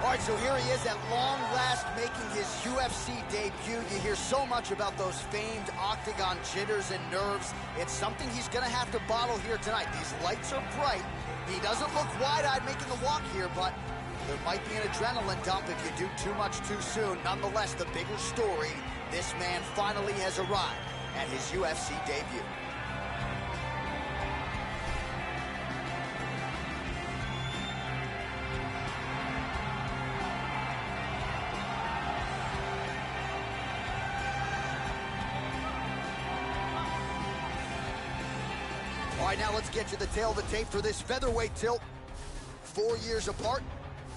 All right, so here he is at long last making his UFC debut. You hear so much about those famed octagon jitters and nerves. It's something he's going to have to bottle here tonight. These lights are bright. He doesn't look wide-eyed making the walk here, but there might be an adrenaline dump if you do too much too soon. Nonetheless, the bigger story, this man finally has arrived at his UFC debut. All right, now let's get to the tail of the tape for this featherweight tilt. 4 years apart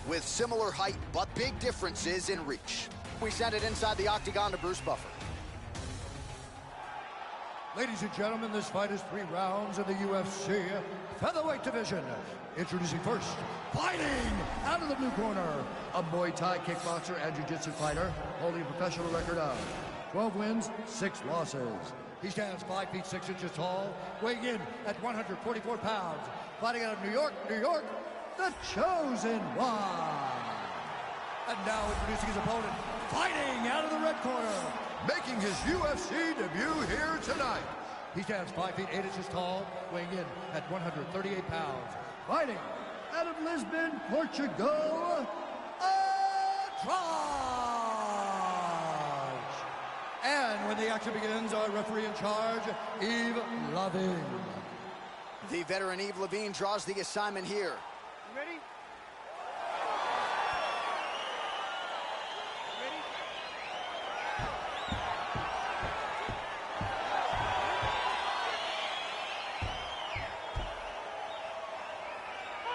with similar height, but big differences in reach. We send it inside the octagon to Bruce Buffer. Ladies and gentlemen, this fight is 3 rounds in the UFC featherweight division. Introducing first, fighting out of the blue corner, a Muay Thai kickboxer and jiu-jitsu fighter, holding a professional record of 12 wins, 6 losses. He stands 5 feet 6 inches tall, weighing in at 144 pounds. Fighting out of New York, the Chosen One. And now introducing his opponent, fighting out of the red corner, making his UFC debut here tonight. He stands 5 feet 8 inches tall, weighing in at 138 pounds. Fighting out of Lisbon, Portugal, and when the action begins, our referee in charge, Yves Lavigne. The veteran Yves Lavigne draws the assignment here. You ready?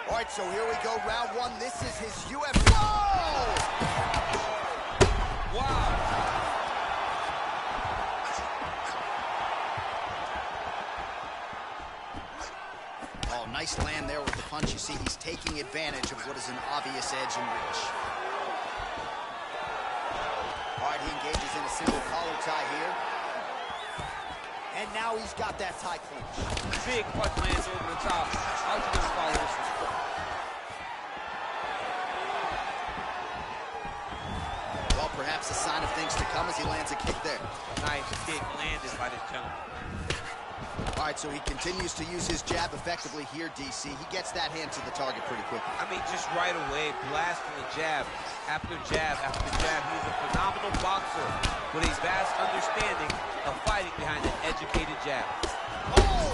All right, so here we go, round 1. This is his UFC. Whoa! Wow. Oh, nice land there with the punch. You see, he's taking advantage of what is an obvious edge and reach. All right, he engages in a single collar tie here. And now he's got that tie clinch. Big punch lands over the top. How's he gonna follow this one? Well, perhaps a sign of things to come as he lands a kick there. Nice kick landed by this gentleman. All right, so he continues to use his jab effectively here, DC. He gets that hand to the target pretty quickly. I mean, just right away, blasting the jab after jab after jab. He's a phenomenal boxer with a vast understanding of fighting behind an educated jab. Oh!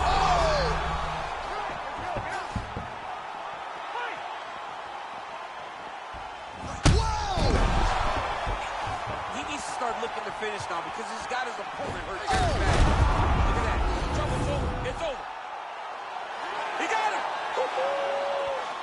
Oh! Whoa! He needs to start looking to finish now because he's got his opponent hurt very bad. Look at that. Trouble's over. It's over. He got him!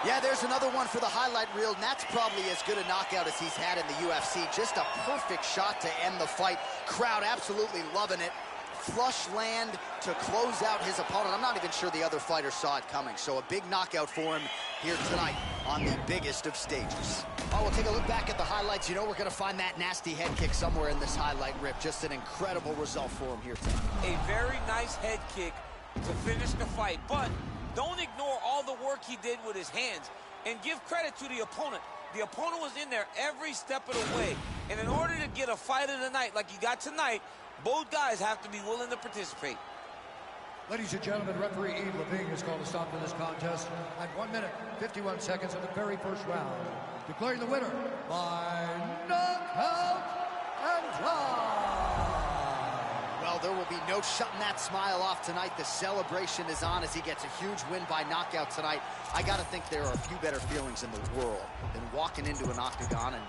Yeah, there's another one for the highlight reel, and that's probably as good a knockout as he's had in the UFC. Just a perfect shot to end the fight. Crowd absolutely loving it. Flush land to close out his opponent. I'm not even sure the other fighter saw it coming, so a big knockout for him here tonight on the biggest of stages. Oh, we'll take a look back at the highlights. You know we're going to find that nasty head kick somewhere in this highlight rip. Just an incredible result for him here tonight. A very nice head kick to finish the fight, but don't ignore all the work he did with his hands, and give credit to the opponent. The opponent was in there every step of the way, and in order to get a fight of the night like you got tonight, both guys have to be willing to participate. Ladies and gentlemen, referee Yves Lavigne has called a stop to this contest at 1 minute, 51 seconds of the very first round, declaring the winner by knockout and tie. Well, there will be no shutting that smile off tonight. The celebration is on as he gets a huge win by knockout tonight. I got to think there are a few better feelings in the world than walking into an octagon and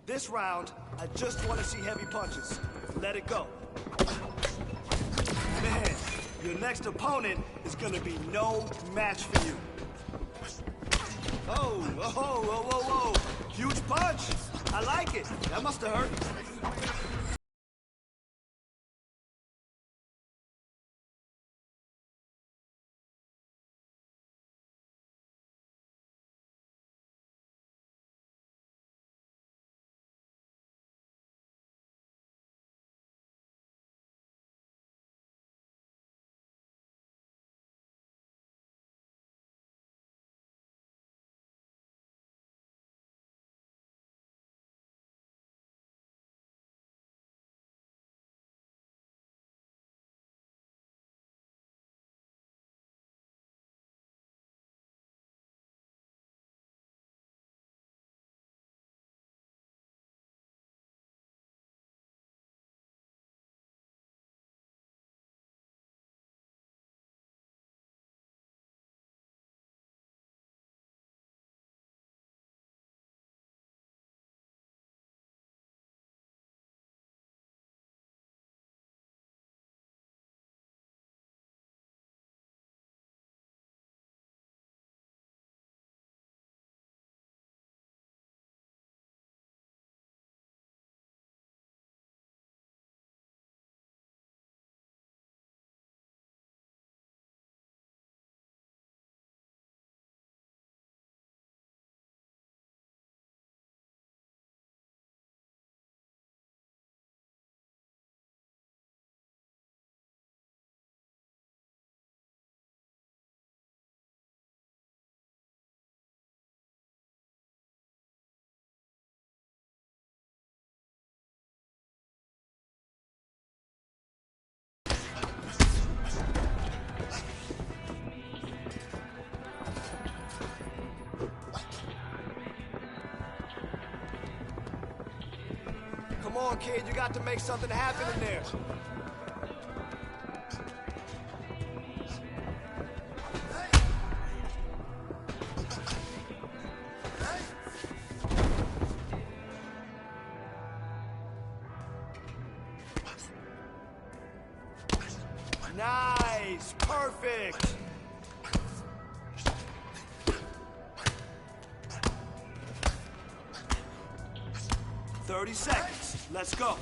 This round, I just want to see heavy punches. Let it go. Man, your next opponent is gonna be no match for you. Oh, whoa, whoa, whoa, whoa. Huge punch. I like it. That must have hurt. Come on, kid, you got to make something happen in there. Nice, perfect. "30 seconds. Let's go."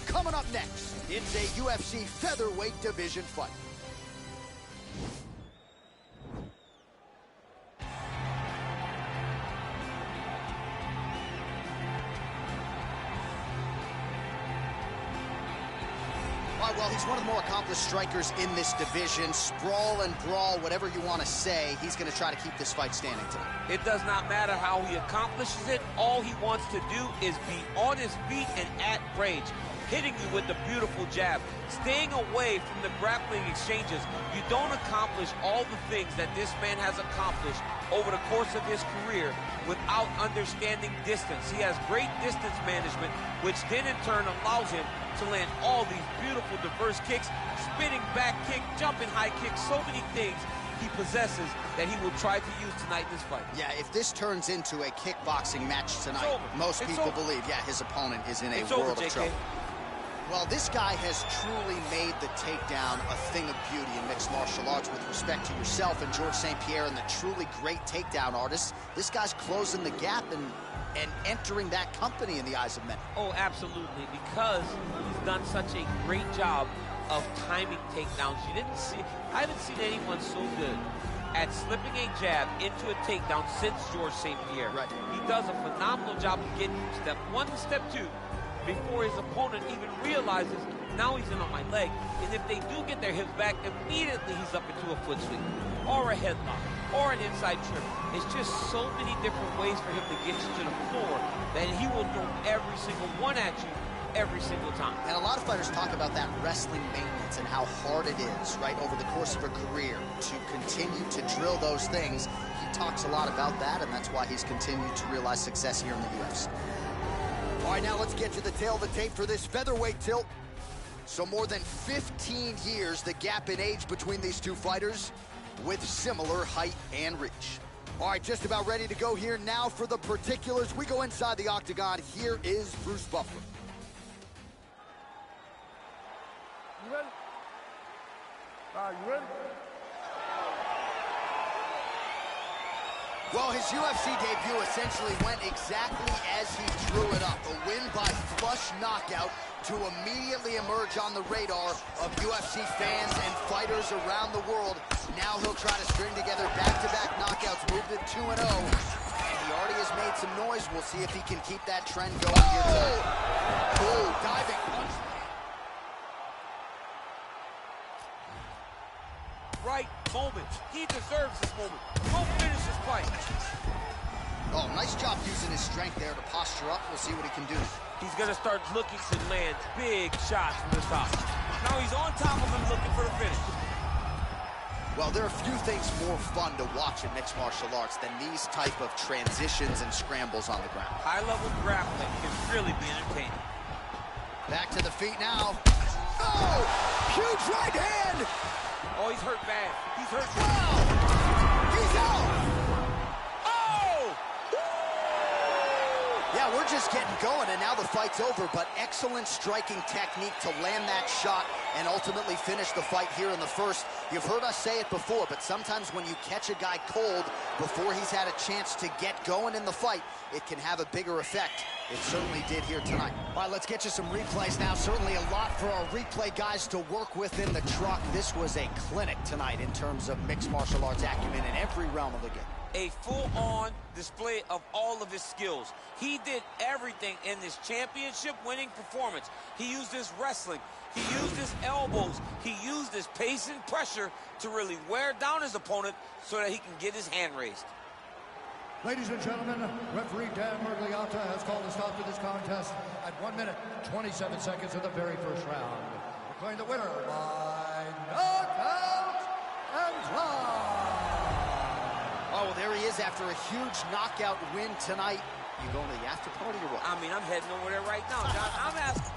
Coming up next, it's a UFC featherweight division fight. Yeah, well, he's one of the more accomplished strikers in this division. Sprawl and brawl, whatever you want to say, he's going to try to keep this fight standing tonight. It does not matter how he accomplishes it. All he wants to do is be on his feet and at range, hitting you with the beautiful jab, staying away from the grappling exchanges. You don't accomplish all the things that this man has accomplished over the course of his career without understanding distance. He has great distance management, which then in turn allows him to land all these beautiful diverse kicks, spinning back kick, jumping high kick, so many things he possesses that he will try to use tonight in this fight. Yeah, if this turns into a kickboxing match tonight, most people believe, yeah, his opponent is in a world of trouble. Well, this guy has truly made the takedown a thing of beauty in mixed martial arts. With respect to yourself and George St. Pierre and the truly great takedown artists, this guy's closing the gap and entering that company in the eyes of many. Oh, absolutely, because he's done such a great job of timing takedowns. I haven't seen anyone so good at slipping a jab into a takedown since George St. Pierre. Right. He does a phenomenal job of getting from step one to step two before his opponent even realizes now he's in on my leg. And if they do get their hips back, immediately he's up into a foot sweep or a headlock or an inside trip. It's just so many different ways for him to get you to the floor that he will throw every single one at you every single time. And a lot of fighters talk about that wrestling maintenance and how hard it is, right, over the course of a career to continue to drill those things. He talks a lot about that, and that's why he's continued to realize success here in the UFC. All right, now let's get to the tail of the tape for this featherweight tilt. So more than 15 years, the gap in age between these two fighters with similar height and reach. All right, just about ready to go here now for the particulars. We go inside the octagon. Here is Bruce Buffer. You ready? All right, you ready? Well, his UFC debut essentially went exactly as he drew it up. A win by flush knockout to immediately emerge on the radar of UFC fans and fighters around the world. Now he'll try to string together back-to-back knockouts, moved to 2-0. And he already has made some noise. We'll see if he can keep that trend going here tonight. Oh, diving punch. Right moment. He deserves this moment. Go finish this fight. Oh, nice job using his strength there to posture up. We'll see what he can do. He's going to start looking to land big shots from the top. Now he's on top of him looking for the finish. Well, there are few things more fun to watch in mixed martial arts than these type of transitions and scrambles on the ground. High-level grappling can really be entertaining. Back to the feet now. Oh, huge right hand. Oh, he's hurt bad. He's hurt bad. Wow. He's out. Oh! Yeah, we're just getting going, and now the fight's over, but excellent striking technique to land that shot and ultimately finish the fight here in the first. You've heard us say it before, but sometimes when you catch a guy cold before he's had a chance to get going in the fight, it can have a bigger effect. It certainly did here tonight. All right, let's get you some replays now. Certainly a lot for our replay guys to work with in the truck. This was a clinic tonight in terms of mixed martial arts acumen in every realm of the game. A full-on display of all of his skills. He did everything in this championship-winning performance. He used his wrestling. He used his elbows. He used his pace and pressure to really wear down his opponent so that he can get his hand raised. Ladies and gentlemen, referee Dan Mergliata has called a stop to this contest at 1 minute, 27 seconds of the very first round. Declaring the winner by knockout and time. Oh, well, there he is after a huge knockout win tonight. You going to the after party or what? I mean, I'm heading over there right now, John. I'm asking.